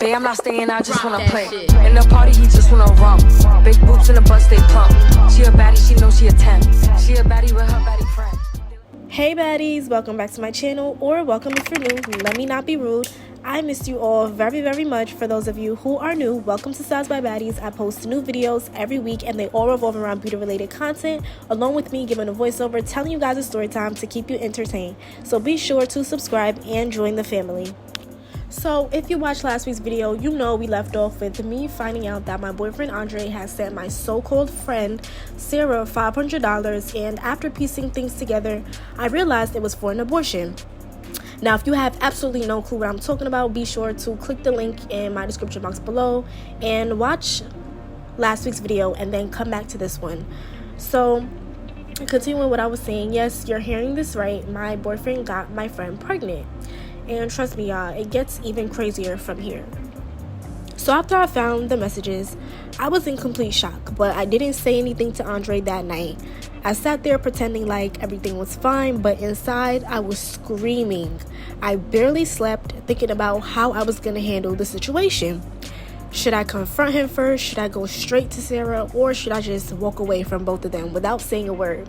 Babe, I'm not staying, I just wanna play. In the party, he just wanna rump. Big boobs in the bus, they plump. She a baddie, she knows she a 10. She a baddie with her baddie friend. Hey baddies, welcome back to my channel, or welcome if you're new. Let me not be rude. I missed you all very, very much. For those of you who are new, welcome to Styles by Baddies. I post new videos every week and they all revolve around beauty related content, along with me giving a voiceover, telling you guys a story time to keep you entertained. So be sure to subscribe and join the family. So if you watched last week's video, you know we left off with me finding out that my boyfriend Andre has sent my so-called friend Sarah $500, and after piecing things together, I realized it was for an abortion. Now, if you have absolutely no clue what I'm talking about, be sure to click the link in my description box below and watch last week's video and then come back to this one. So continuing what I was saying, yes, you're hearing this right, my boyfriend got my friend pregnant. And trust me, y'all, it gets even crazier from here. So after I found the messages, I was in complete shock, but I didn't say anything to Andre that night. I sat there pretending like everything was fine, but inside I was screaming. I barely slept, thinking about how I was going to handle the situation. Should I confront him first? Should I go straight to Sarah? Or should I just walk away from both of them without saying a word?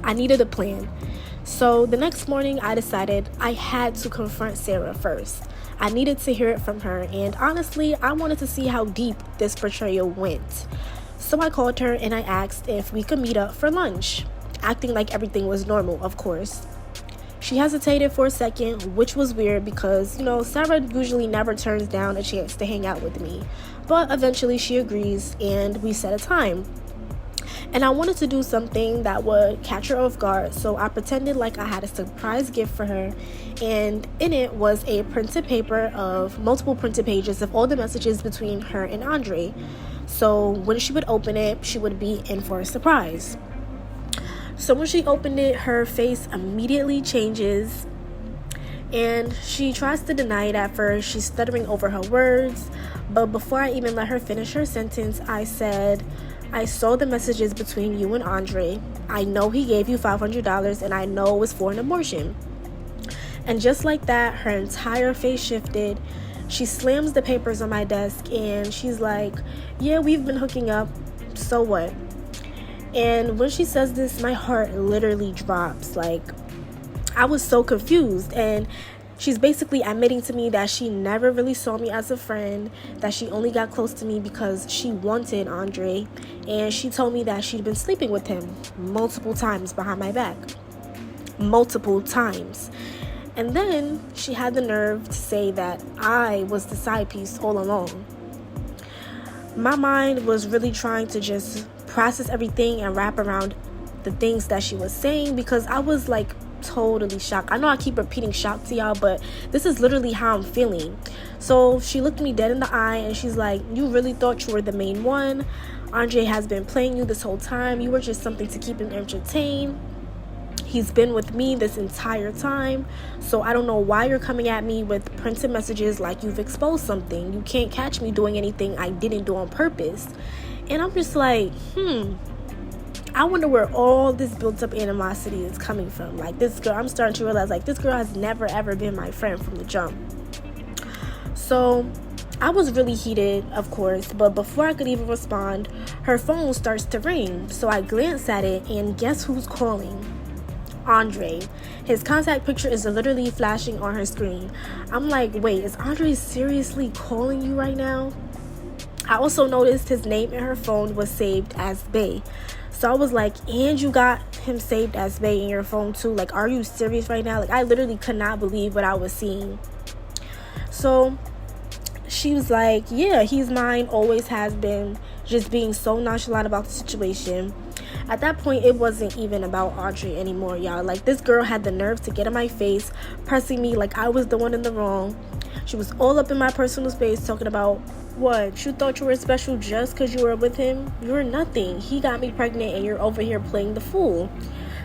I needed a plan. So the next morning, I decided I had to confront Sarah first. I needed to hear it from her, and honestly, I wanted to see how deep this betrayal went. So I called her and I asked if we could meet up for lunch, acting like everything was normal, of course. She hesitated for a second, which was weird because, Sarah usually never turns down a chance to hang out with me. But eventually she agrees and we set a time. And I wanted to do something that would catch her off guard, so I pretended like I had a surprise gift for her, and in it was a printed paper of multiple printed pages of all the messages between her and Andre. So when she would open it, she would be in for a surprise. So when she opened it, her face immediately changes, and she tries to deny it at first. She's stuttering over her words, but before I even let her finish her sentence, I said, I saw the messages between you and Andre. I know he gave you $500 and I know it was for an abortion. And just like that, her entire face shifted. She slams the papers on my desk and she's like, yeah, we've been hooking up, so what? And when she says this, my heart literally drops. Like, I was so confused, and she's basically admitting to me that she never really saw me as a friend, that she only got close to me because she wanted Andre, and she told me that she'd been sleeping with him multiple times behind my back. Multiple times. And then she had the nerve to say that I was the side piece all along. My mind was really trying to just process everything and wrap around the things that she was saying, because I was like totally shocked. I know I keep repeating shock to y'all, but this is literally how I'm feeling. So she looked me dead in the eye and she's like, you really thought you were the main one? Andre has been playing you this whole time. You were just something to keep him entertained. He's been with me this entire time, so I don't know why you're coming at me with printed messages like you've exposed something. You can't catch me doing anything I didn't do on purpose. And I'm just like, I wonder where all this built up animosity is coming from. Like, this girl, I'm starting to realize, like, this girl has never ever been my friend from the jump. So I was really heated, of course, but before I could even respond, her phone starts to ring. So I glance at it, and guess who's calling? Andre. His contact picture is literally flashing on her screen. I'm like, wait, is Andre seriously calling you right now? I also noticed his name in her phone was saved as Bay. So I was like, and you got him saved as Bay in your phone too? Like, are you serious right now? Like, I literally could not believe what I was seeing. So she was like, yeah, he's mine, always has been, just being so nonchalant about the situation. At that point, it wasn't even about Audrey anymore, y'all. Like, this girl had the nerve to get in my face, pressing me like I was the one in the wrong. She was all up in my personal space talking about, what, you thought you were special just because you were with him? You're nothing. He got me pregnant and you're over here playing the fool.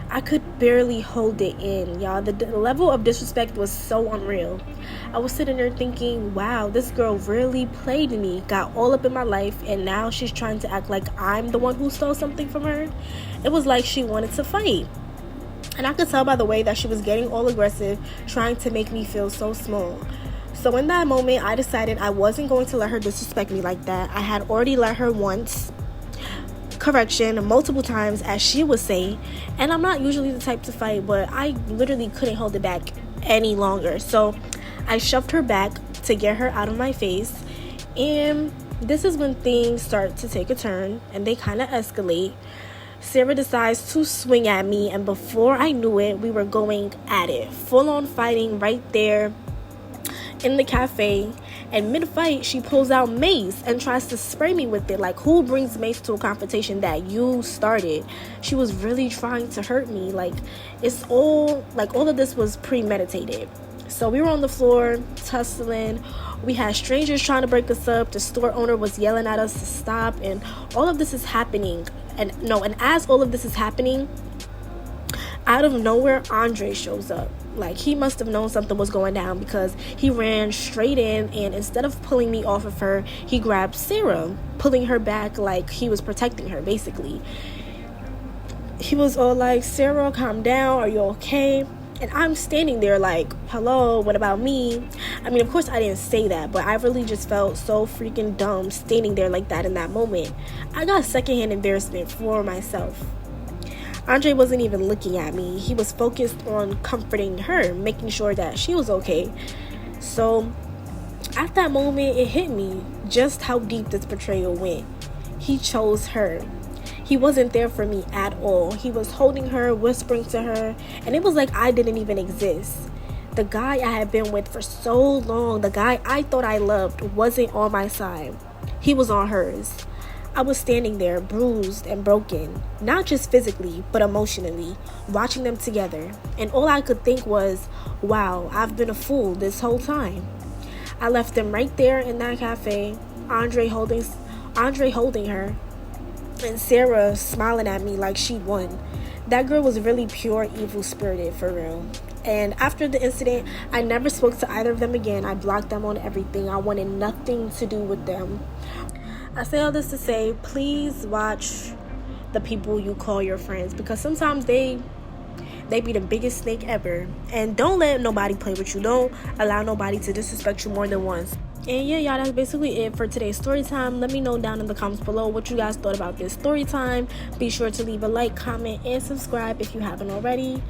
I could barely hold it in, y'all. The level of disrespect was so unreal. I was sitting there thinking, wow, this girl really played me, got all up in my life, and now she's trying to act like I'm the one who stole something from her. It was like she wanted to fight. And I could tell by the way that she was getting all aggressive, trying to make me feel so small. So in that moment, I decided I wasn't going to let her disrespect me like that. I had already let her once, correction, multiple times, as she would say, and I'm not usually the type to fight, but I literally couldn't hold it back any longer. So I shoved her back to get her out of my face, and this is when things start to take a turn and they kind of escalate. Sarah decides to swing at me, and before I knew it, we were going at it, full on fighting right there in the cafe. And mid-fight, she pulls out mace and tries to spray me with it. Like, who brings mace to a confrontation that you started? She was really trying to hurt me. Like, it's all of this was premeditated. So we were on the floor tussling. We had strangers trying to break us up. The store owner was yelling at us to stop, and all of this is happening. And as all of this is happening, out of nowhere, Andre shows up. Like, he must have known something was going down, because he ran straight in, and instead of pulling me off of her, he grabbed Sarah, pulling her back like he was protecting her, basically. He was all like, "Sarah, calm down. Are you okay?" And I'm standing there like, hello, what about me? I mean, of course I didn't say that, but I really just felt so freaking dumb standing there like that in that moment. I got secondhand embarrassment for myself. Andre wasn't even looking at me. He was focused on comforting her, making sure that she was okay. So at that moment, it hit me just how deep this betrayal went. He chose her. He wasn't there for me at all. He was holding her, whispering to her, and it was like I didn't even exist. The guy I had been with for so long, the guy I thought I loved, wasn't on my side. He was on hers. I was standing there, bruised and broken, not just physically, but emotionally, watching them together. And all I could think was, wow, I've been a fool this whole time. I left them right there in that cafe, Andre holding her, and Sarah smiling at me like she won. That girl was really pure evil-spirited, for real. And after the incident, I never spoke to either of them again. I blocked them on everything. I wanted nothing to do with them. I say all this to say, please watch the people you call your friends, because sometimes they be the biggest snake ever. And don't let nobody play with you. Don't allow nobody to disrespect you more than once. And yeah, y'all, that's basically it for today's story time. Let me know down in the comments below what you guys thought about this story time. Be sure to leave a like, comment, and subscribe if you haven't already.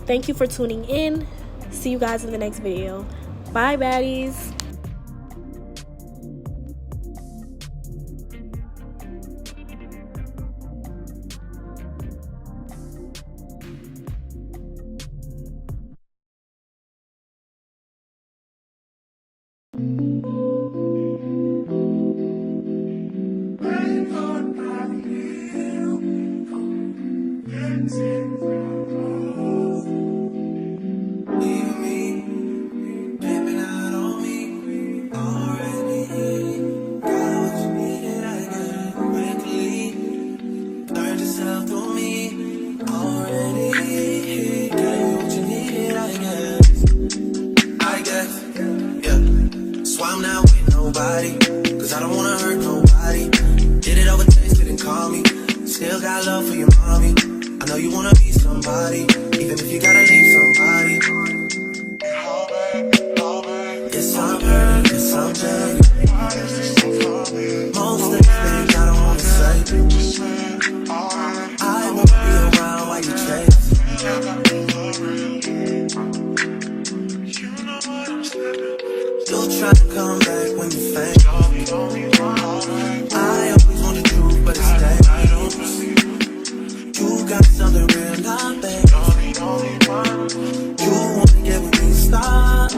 Thank you for tuning in. See you guys in the next video. Bye, baddies. I'm not with nobody, cause I don't wanna hurt nobody. Did it over text, didn't call me. Still got love for your mommy. I know you wanna be somebody, even if you gotta leave somebody. Yes, I'm hurt, yes, I'm jaded. Most of the things I don't wanna say. I won't be around while you chase. You'll try to come back when you faint. I always want the truth, but it's dangerous. You got something real, not bad. You wanna get with me, stop.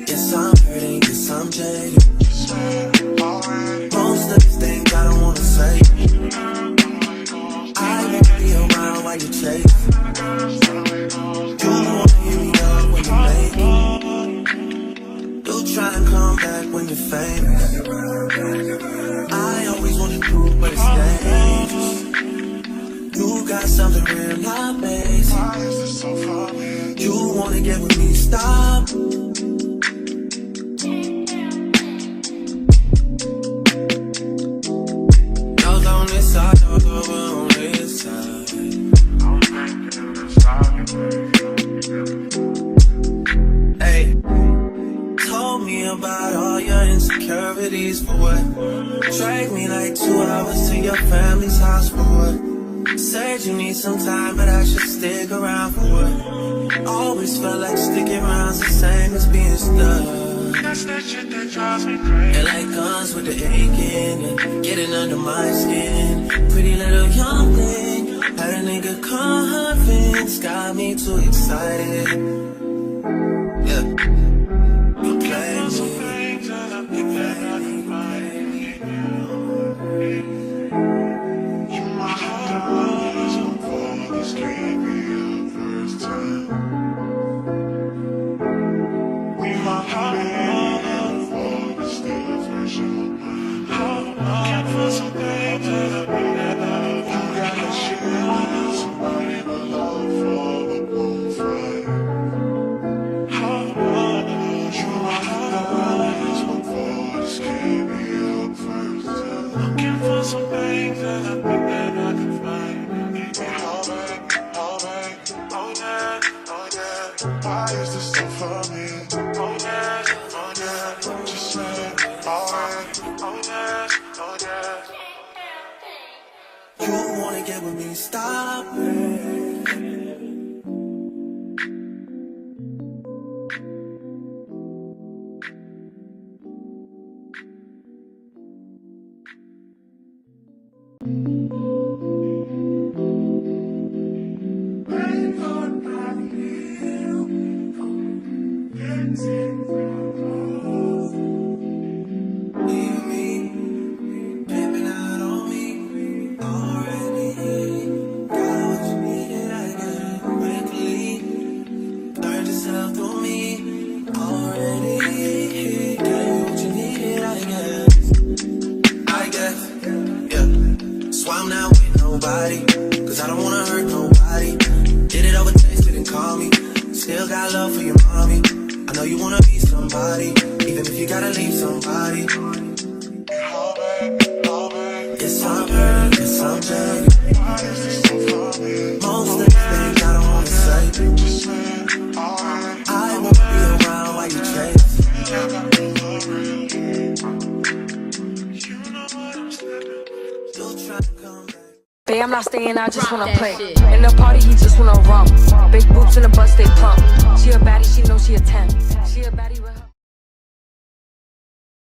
Yes, I'm hurting, yes, I'm jaded. Most of these things I don't wanna say. I won't be around while you chase. You wanna hear me up when you make it. Try to come back when you're famous. I always want the truth, but it's dangerous. You got something real, not basic. You wanna get with me, stop. Those on this side, those over on this side. Hey. your insecurities for what? Drag me like 2 hours to your family's house for what? Said you need some time, but I should stick around for what? Always felt like sticking around's the same as being stuck. That's that shit that drives me crazy. It like guns with the aching and getting under my skin. Pretty little young thing, had a nigga convinced, got me too excited. Yeah, you play me. You play me. You my heart, this can't be our first time. We my heart, this still a version of mine. Can't feel something to the beat that love. You got that shit, somebody but love for the bonfire. You my heart, this can't be our first time. Looking for something to the beat that I can find. Oh yeah, why is this so for me? Oh yeah, just say alright. Oh yeah. You wanna get with me, stop it. Cause I don't wanna hurt nobody. Did it over text, didn't call me. Still got love for your mommy. I know you wanna be somebody, even if you gotta leave somebody. Yes, I'm hurt, yes, I'm dirty. Most of the things I don't wanna say. I won't be around while you chase. You'll try to come back. Babe, I'm not staying, I just wanna play. In the party, he just wanna romp. Big boobs in the bus, they plump. She a baddie, she knows she a 10. She a baddie with